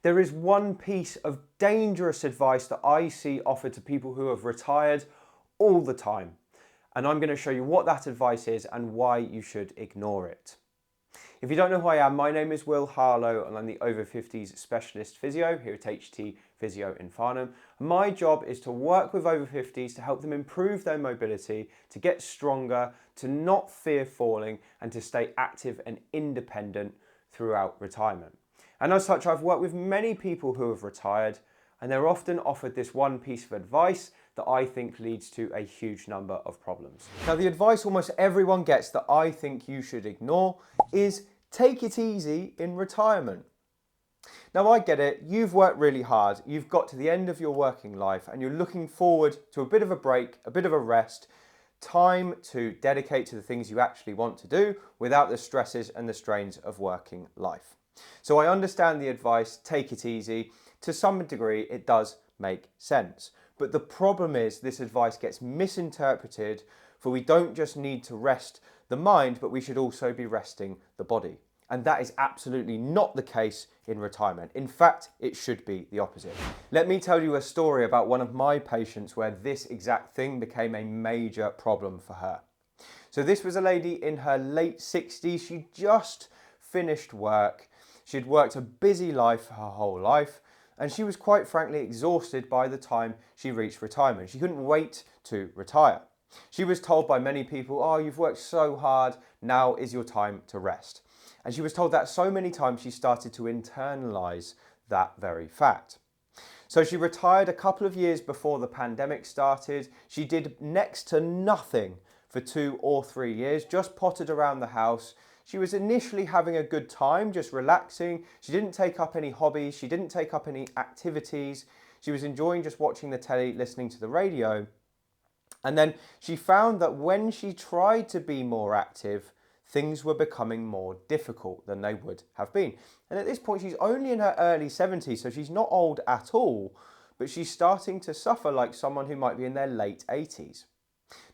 There is one piece of dangerous advice that I see offered to people who have retired all the time. And I'm going to show you what that advice is and why you should ignore it. If you don't know who I am, my name is Will Harlow and I'm the Over-Fifties specialist physio here at HT Physio in Farnham. My job is to work with over-50s to help them improve their mobility, to get stronger, to not fear falling and to stay active and independent throughout retirement. And as such, I've worked with many people who have retired and they're often offered this one piece of advice that I think leads to a huge number of problems. Now, the advice almost everyone gets that I think you should ignore is take it easy in retirement. Now, I get it, you've worked really hard, you've got to the end of your working life and you're looking forward to a bit of a break, a bit of a rest, time to dedicate to the things you actually want to do without the stresses and the strains of working life. So I understand the advice, take it easy. To some degree, it does make sense. But the problem is this advice gets misinterpreted, for we don't just need to rest the mind, but we should also be resting the body. And that is absolutely not the case in retirement. In fact, it should be the opposite. Let me tell you a story about one of my patients where this exact thing became a major problem for her. So this was a lady in her late 60s. She just finished work. She'd worked a busy life her whole life, and she was quite frankly exhausted by the time she reached retirement. She couldn't wait to retire. She was told by many people, oh, you've worked so hard, now is your time to rest. And she was told that so many times she started to internalize that very fact. So she retired a couple of years before the pandemic started. She did next to nothing for 2 or 3 years, just pottered around the house. She was initially having a good time, just relaxing. She didn't take up any hobbies. She didn't take up any activities. She was enjoying just watching the telly, listening to the radio. And then she found that when she tried to be more active, things were becoming more difficult than they would have been. And at this point, she's only in her early 70s, so she's not old at all, but she's starting to suffer like someone who might be in their late 80s.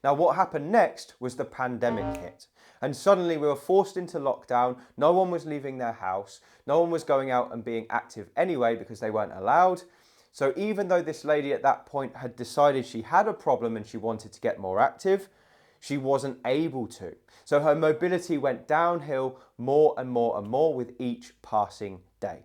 Now, what happened next was the pandemic hit. And suddenly we were forced into lockdown. No one was leaving their house. No one was going out and being active anyway because they weren't allowed. So even though this lady at that point had decided she had a problem and she wanted to get more active, she wasn't able to. So her mobility went downhill more and more and more with each passing day.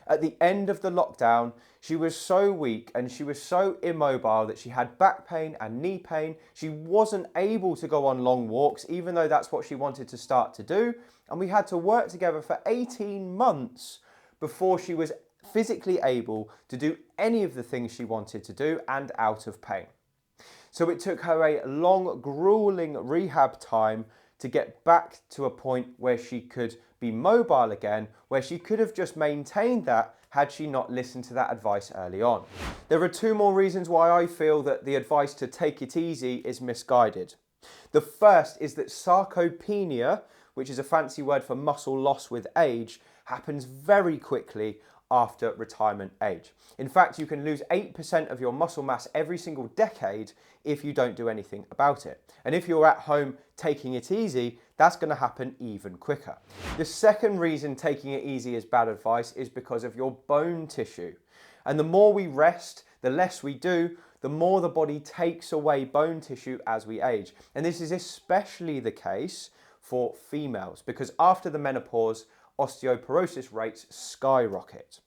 At the end of the lockdown, she was so weak and she was so immobile that she had back pain and knee pain. She wasn't able to go on long walks, even though that's what she wanted to start to do. And we had to work together for 18 months before she was physically able to do any of the things she wanted to do and out of pain. So it took her a long, grueling rehab time to get back to a point where she could be mobile again, where she could have just maintained that had she not listened to that advice early on. There are 2 more reasons why I feel that the advice to take it easy is misguided. The first is that sarcopenia, which is a fancy word for muscle loss with age, happens very quickly after retirement age. In fact, you can lose 8% of your muscle mass every single decade if you don't do anything about it. And if you're at home taking it easy, that's going to happen even quicker. The second reason taking it easy is bad advice is because of your bone tissue. And the more we rest, the less we do, the more the body takes away bone tissue as we age. And this is especially the case for females because after the menopause, osteoporosis rates skyrocket.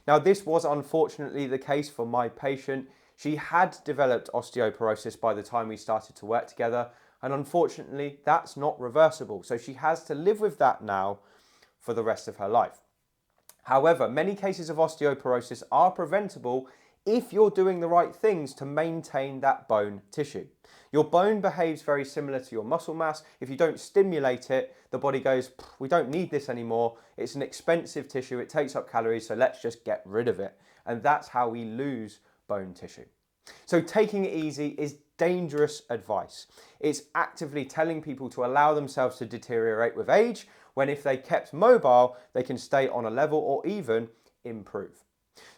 Now, this was unfortunately the case for my patient. She had developed osteoporosis by the time we started to work together, and unfortunately, that's not reversible. So she has to live with that now for the rest of her life. However, many cases of osteoporosis are preventable if you're doing the right things to maintain that bone tissue. Your bone behaves very similar to your muscle mass. If you don't stimulate it, the body goes, we don't need this anymore. It's an expensive tissue. It takes up calories, so let's just get rid of it. And that's how we lose bone tissue. So taking it easy is dangerous advice. It's actively telling people to allow themselves to deteriorate with age, when if they kept mobile, they can stay on a level or even improve.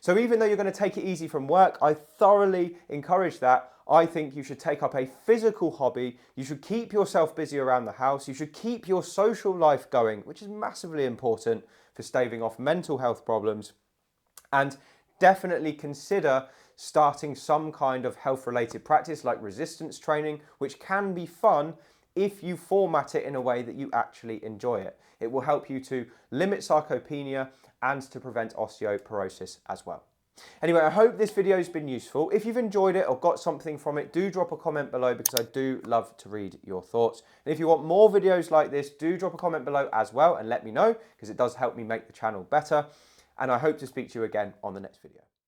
So even though you're going to take it easy from work, I thoroughly encourage that. I think you should take up a physical hobby. You should keep yourself busy around the house. You should keep your social life going, which is massively important for staving off mental health problems. And definitely consider starting some kind of health-related practice like resistance training, which can be fun if you format it in a way that you actually enjoy it. It will help you to limit sarcopenia and to prevent osteoporosis as well. Anyway, I hope this video has been useful. If you've enjoyed it or got something from it, do drop a comment below because I do love to read your thoughts. And if you want more videos like this, do drop a comment below as well and let me know because it does help me make the channel better. And I hope to speak to you again on the next video.